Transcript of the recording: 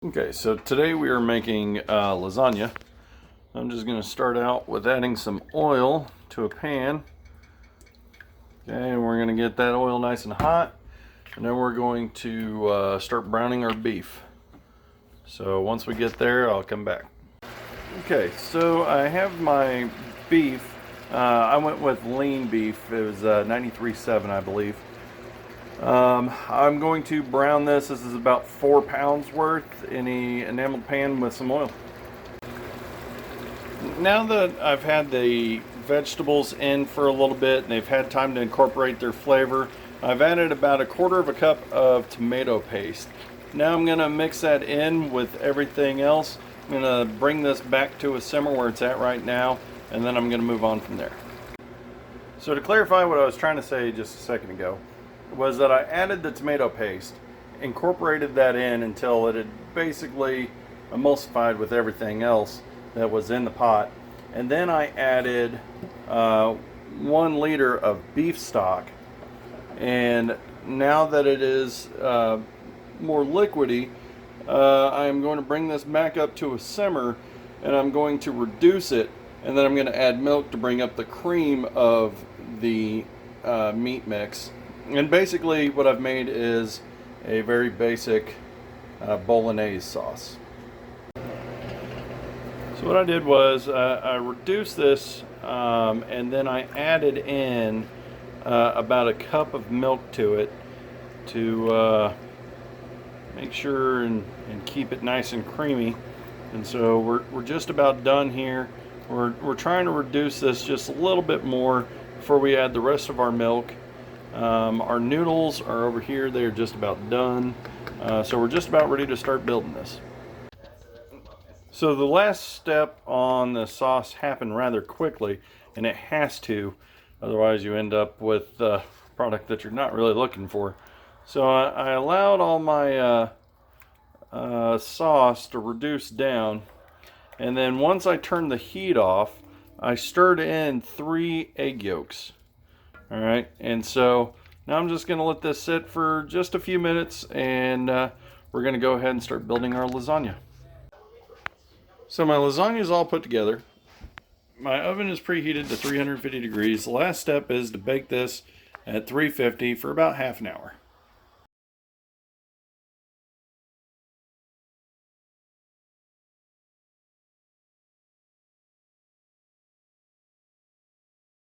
Okay, so today we are making lasagna. I'm just going to start out with adding some oil to a pan. Okay, and we're going to get that oil nice and hot, and then we're going to start browning our beef. So once we get there, I'll come back. Okay, so I have my beef. I went with lean beef. It was 93.7, I believe. I'm going to brown this. This is about 4 pounds worth in an enameled pan with some oil. Now that I've had the vegetables in for a little bit and they've had time to incorporate their flavor, I've added about 1/4 cup of tomato paste. Now I'm going to mix that in with everything else. I'm going to bring this back to a simmer where it's at right now, and then I'm going to move on from there. So to clarify what I was trying to say just a second ago, was that I added the tomato paste, incorporated that in until it had basically emulsified with everything else that was in the pot, and then I added 1 liter of beef stock. And now that it is more liquidy, I'm going to bring this back up to a simmer, and I'm going to reduce it, and then I'm going to add milk to bring up the cream of the meat mix. And basically what I've made is a very basic bolognese sauce. So what I did was I reduced this and then I added in about 1 cup of milk to it to make sure and keep it nice and creamy. And so we're just about done here. We're trying to reduce this just a little bit more before we add the rest of our milk. Our noodles are over here. They're just about done. So we're just about ready to start building this. So the last step on the sauce happened rather quickly, and it has to. Otherwise you end up with a product that you're not really looking for. So I allowed all my sauce to reduce down. And then once I turned the heat off, I stirred in 3 egg yolks. All right, and so now I'm just going to let this sit for just a few minutes, and we're going to go ahead and start building our lasagna. So my lasagna is all put together. My oven is preheated to 350 degrees. The last step is to bake this at 350 for about half an hour.